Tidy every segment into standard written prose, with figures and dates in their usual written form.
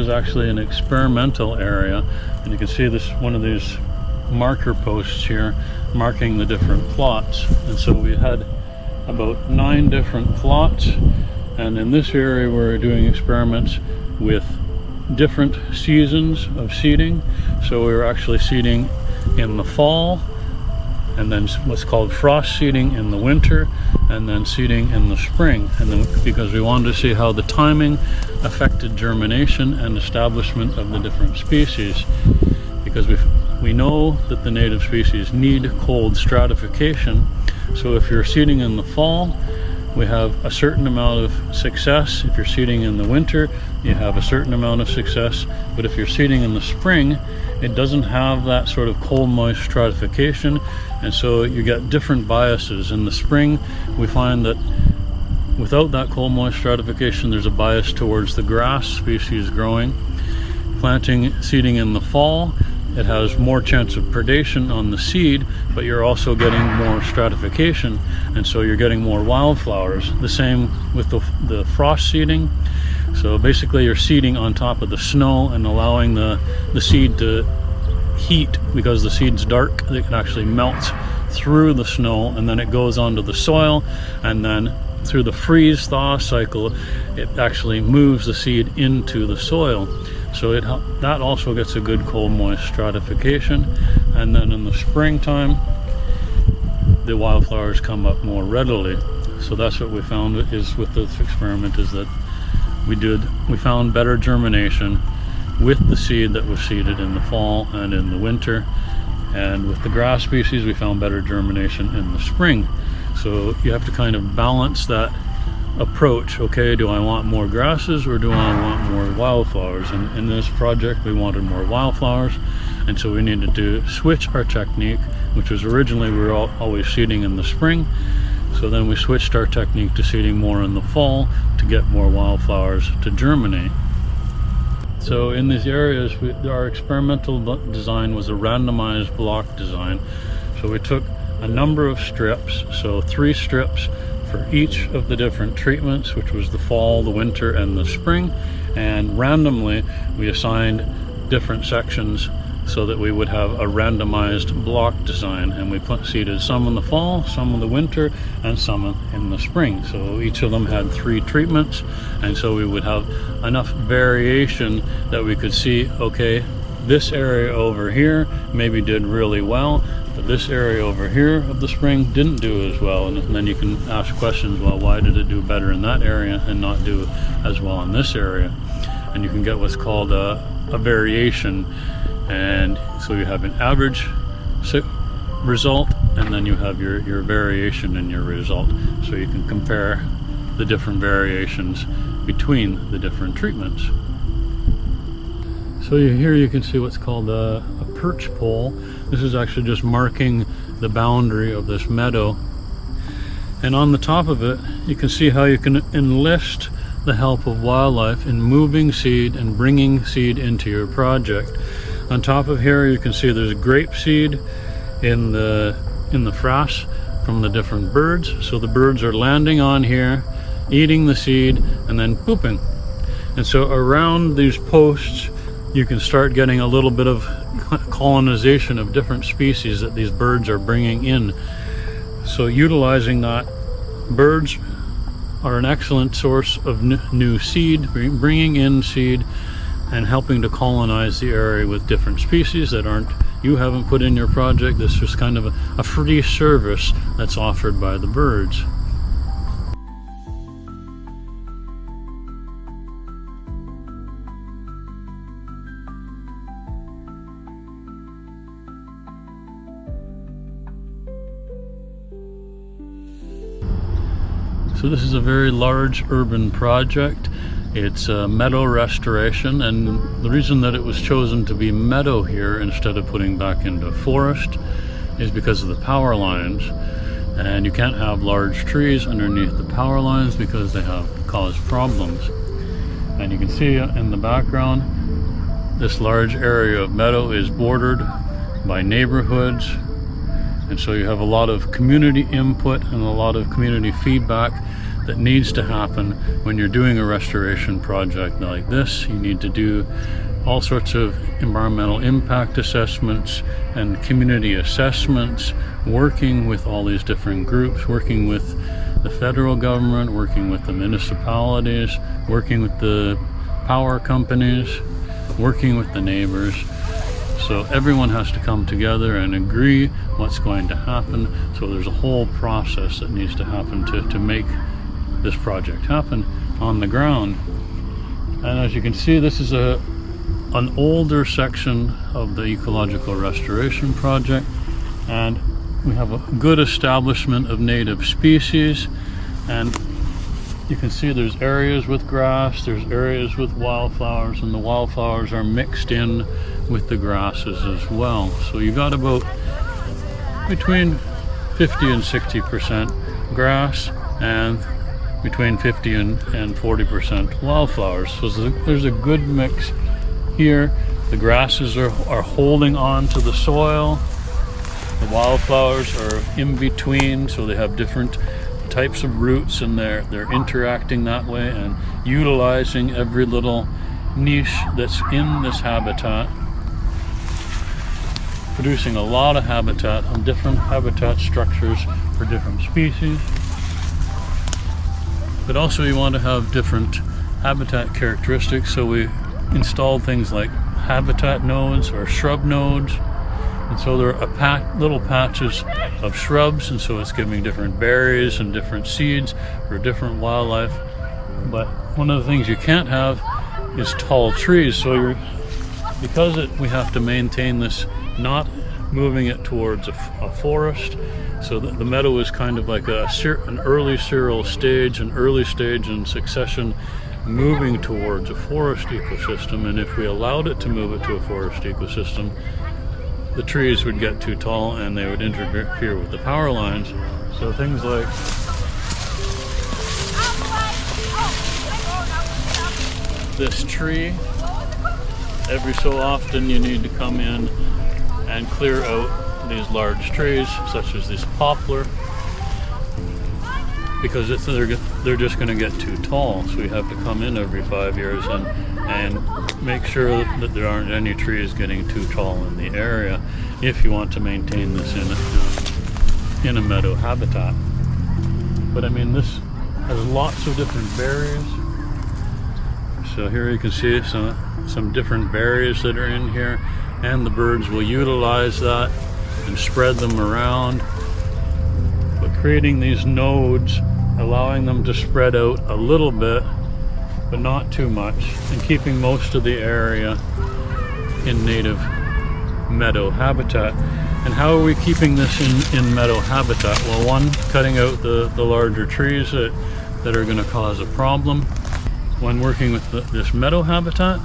is actually an experimental area, and you can see this one of these marker posts here marking the different plots. And so we had about 9 different plots, and in this area we're doing experiments with different seasons of seeding. So we were actually seeding in the fall, and then what's called frost seeding in the winter, and then seeding in the spring. And then because we wanted to see how the timing affected germination and establishment of the different species, because we know that the native species need cold stratification. So if you're seeding in the fall, we have a certain amount of success. If you're seeding in the winter, you have a certain amount of success. But if you're seeding in the spring, it doesn't have that sort of cold moist stratification, and so you get different biases. In the spring, we find that without that cold moist stratification, there's a bias towards the grass species growing. Seeding in the fall, it has more chance of predation on the seed, but you're also getting more stratification, and so you're getting more wildflowers. The same with the frost seeding. So basically you're seeding on top of the snow and allowing the seed to heat, because the seed's dark. It can actually melt through the snow, and then it goes onto the soil, and then through the freeze thaw cycle it actually moves the seed into the soil. So that also gets a good cold moist stratification. And then in the springtime the wildflowers come up more readily. So that's what we found is with this experiment, is that we found better germination with the seed that was seeded in the fall and in the winter, and with the grass species we found better germination in the spring. So you have to kind of balance that approach. Okay, do I want more grasses or do I want more wildflowers? And in this project we wanted more wildflowers, and so we needed to switch our technique, which was originally we were always seeding in the spring. So then we switched our technique to seeding more in the fall to get more wildflowers to germinate. So in these areas, our experimental design was a randomized block design. So we took a number of strips, so 3 strips for each of the different treatments, which was the fall, the winter, and the spring, and randomly we assigned different sections so that we would have a randomized block design, and we seeded some in the fall, some in the winter, and some in the spring. So each of them had 3 treatments, and so we would have enough variation that we could see, okay, this area over here maybe did really well, but this area over here of the spring didn't do as well. And then you can ask questions, well, why did it do better in that area and not do as well in this area? And you can get what's called a variation. And so you have an average result, and then you have your variation in your result. So you can compare the different variations between the different treatments. So here you can see what's called a perch pole. This is actually just marking the boundary of this meadow. And on the top of it, you can see how you can enlist the help of wildlife in moving seed and bringing seed into your project. On top of here, you can see there's grape seed in the frass from the different birds. So the birds are landing on here, eating the seed, and then pooping. And so around these posts, you can start getting a little bit of colonization of different species that these birds are bringing in. So utilizing that, birds are an excellent source of new seed, bringing in seed and helping to colonize the area with different species that you haven't put in your project. This is kind of a free service that's offered by the birds. So this is a very large urban project. It's a meadow restoration, and the reason that it was chosen to be meadow here instead of putting back into forest is because of the power lines. And you can't have large trees underneath the power lines because they cause problems. And you can see in the background, this large area of meadow is bordered by neighborhoods. And so you have a lot of community input and a lot of community feedback that needs to happen when you're doing a restoration project like this. You need to do all sorts of environmental impact assessments and community assessments, working with all these different groups, working with the federal government, working with the municipalities, working with the power companies, working with the neighbors. So everyone has to come together and agree what's going to happen. So there's a whole process that needs to happen to make this project happen on the ground. And as you can see, this is an older section of the ecological restoration project, and we have a good establishment of native species, and you can see there's areas with grass, there's areas with wildflowers, and the wildflowers are mixed in with the grasses as well. So you got about between 50 and 60% grass and between 50 and 40% wildflowers. So there's a good mix here. The grasses are holding on to the soil. The wildflowers are in between, so they have different types of roots, and they're interacting that way and utilizing every little niche that's in this habitat, producing a lot of habitat on different habitat structures for different species. But also you want to have different habitat characteristics, so we installed things like habitat nodes or shrub nodes. And so there are little patches of shrubs, and so it's giving different berries and different seeds for different wildlife. But one of the things you can't have is tall trees. So we have to maintain this, not moving it towards a forest. So the meadow is kind of like an early cereal stage, an early stage in succession, moving towards a forest ecosystem. And if we allowed it to move it to a forest ecosystem, the trees would get too tall and they would interfere with the power lines. So things like this tree, every so often you need to come in and clear out these large trees, such as this poplar, because they're just going to get too tall. So we have to come in every 5 years and make sure that there aren't any trees getting too tall in the area if you want to maintain this in a meadow habitat. But I mean, this has lots of different berries. So here you can see some different berries that are in here, and the birds will utilize that and spread them around. But creating these nodes, allowing them to spread out a little bit but not too much, and keeping most of the area in native meadow habitat. And how are we keeping this in meadow habitat? Well, one, cutting out the larger trees that are going to cause a problem. When working with this meadow habitat,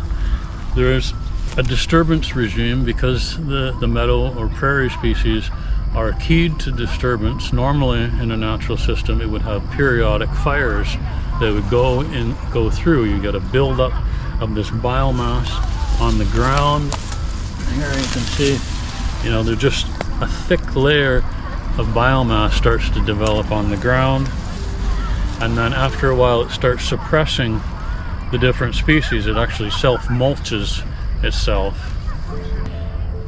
there's a disturbance regime, because the meadow or prairie species are keyed to disturbance. Normally in a natural system it would have periodic fires that would go through. You get a buildup of this biomass on the ground. Here you can see, there's just a thick layer of biomass starts to develop on the ground, and then after a while it starts suppressing the different species. It actually self-mulches itself.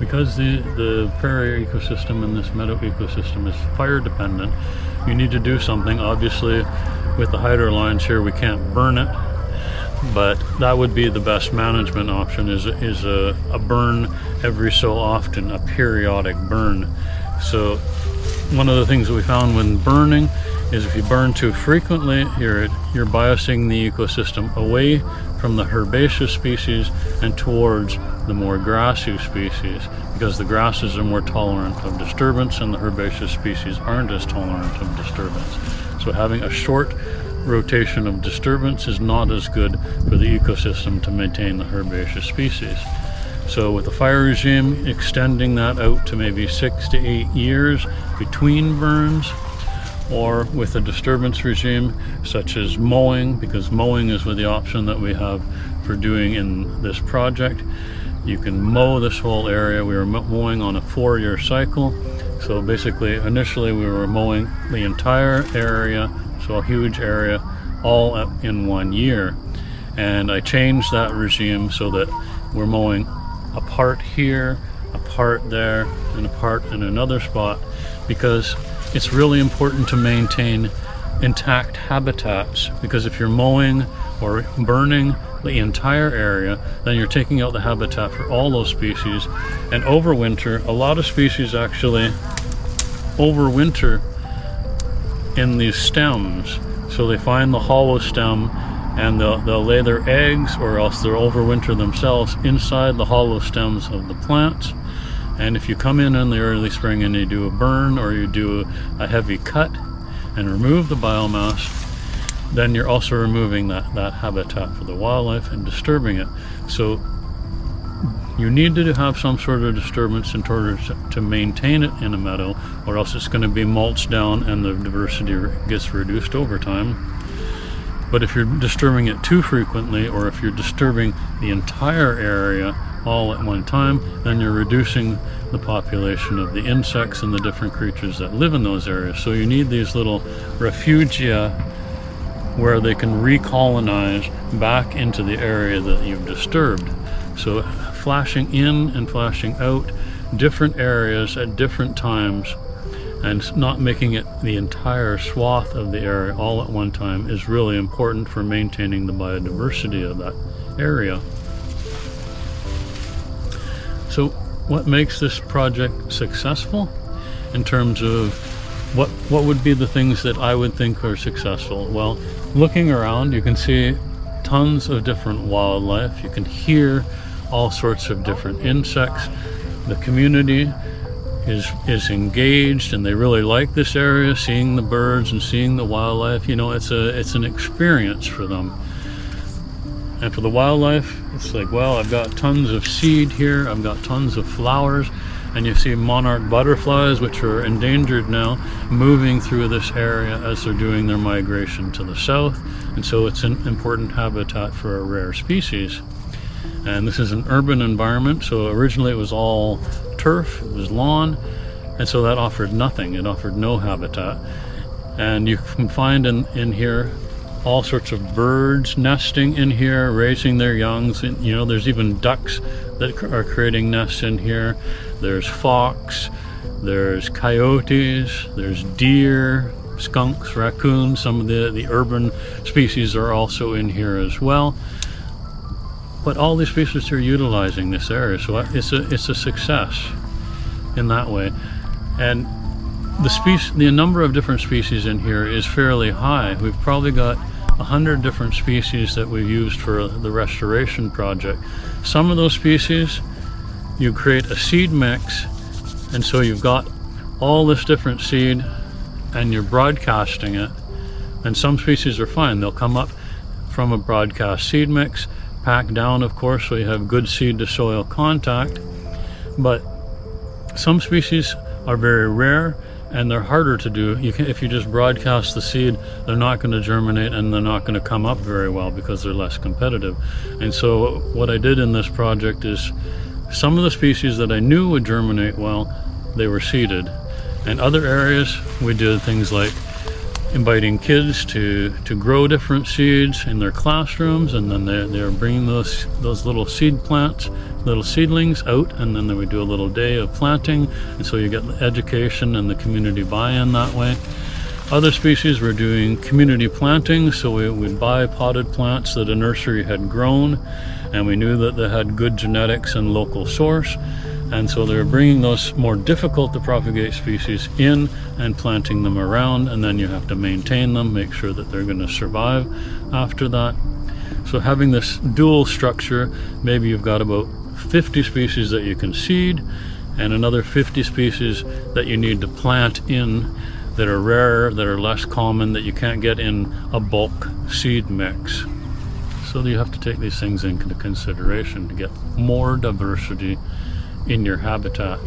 Because the prairie ecosystem and this meadow ecosystem is fire dependent, you need to do something. Obviously with the hydro lines here we can't burn it, but that would be the best management option, is a burn every so often, a periodic burn. So one of the things that we found when burning is if you burn too frequently, you're biasing the ecosystem away from the herbaceous species and towards the more grassy species, because the grasses are more tolerant of disturbance and the herbaceous species aren't as tolerant of disturbance. So having a short rotation of disturbance is not as good for the ecosystem to maintain the herbaceous species. So with the fire regime, extending that out to maybe 6 to 8 years between burns, or with a disturbance regime such as mowing, because mowing is the option that we have for doing in this project. You can mow this whole area. We were mowing on a 4-year cycle. So basically initially we were mowing the entire area, so so a huge area all in 1 year. And I changed that regime so that we're mowing a part here, a part there, and a part in another spot, because it's really important to maintain intact habitats, because if you're mowing or burning the entire area, then you're taking out the habitat for all those species. And overwinter, a lot of species actually overwinter in these stems. So they find the hollow stem and they'll lay their eggs, or else they'll overwinter themselves inside the hollow stems of the plants. And if you come in the early spring and you do a burn, or you do a heavy cut and remove the biomass, then you're also removing that habitat for the wildlife and disturbing it. So you need to have some sort of disturbance in order to maintain it in a meadow, or else it's going to be mulched down and the diversity gets reduced over time. But if you're disturbing it too frequently, or if you're disturbing the entire area all at one time, then you're reducing the population of the insects and the different creatures that live in those areas. So you need these little refugia where they can recolonize back into the area that you've disturbed. So flashing in and flashing out different areas at different times, and not making it the entire swath of the area all at one time, is really important for maintaining the biodiversity of that area. So what makes this project successful in terms of what would be the things that I would think are successful? Well, looking around, you can see tons of different wildlife. You can hear all sorts of different insects. The community is engaged, and they really like this area, seeing the birds and seeing the wildlife. You know, it's an experience for them. And for the wildlife, it's like, well, I've got tons of seed here, I've got tons of flowers, and you see monarch butterflies, which are endangered now, moving through this area as they're doing their migration to the south. And so it's an important habitat for a rare species. And this is an urban environment, so originally it was all turf, it was lawn, and so that offered nothing. It offered no habitat. And you can find in here all sorts of birds nesting in here, raising their youngs. And, you know, there's even ducks that are creating nests in here. There's fox, there's coyotes, there's deer, skunks, raccoons. Some of the urban species are also in here as well. But all these species are utilizing this area, so it's a success in that way. And the number of different species in here is fairly high. We've probably got 100 different species that we've used for the restoration project. Some of those species, you create a seed mix, and so you've got all this different seed and you're broadcasting it. And some species are fine. They'll come up from a broadcast seed mix, packed down, of course, so you have good seed to soil contact. But some species are very rare, and they're harder to do. If you just broadcast the seed, they're not going to germinate, and they're not going to come up very well because they're less competitive. And so what I did in this project is, some of the species that I knew would germinate well, they were seeded. And other areas, we did things like inviting kids to grow different seeds in their classrooms, and then they're bringing those little seed plants, little seedlings out, and then we do a little day of planting, and so you get the education and the community buy-in that way. Other species, we're doing community planting, so we'd buy potted plants that a nursery had grown, and we knew that they had good genetics and local source. And so they're bringing those more difficult to propagate species in and planting them around, and then you have to maintain them, make sure that they're going to survive after that. So having this dual structure, maybe you've got about 50 species that you can seed, and another 50 species that you need to plant in that are rarer, that are less common, that you can't get in a bulk seed mix. So you have to take these things into consideration to get more diversity in your habitat.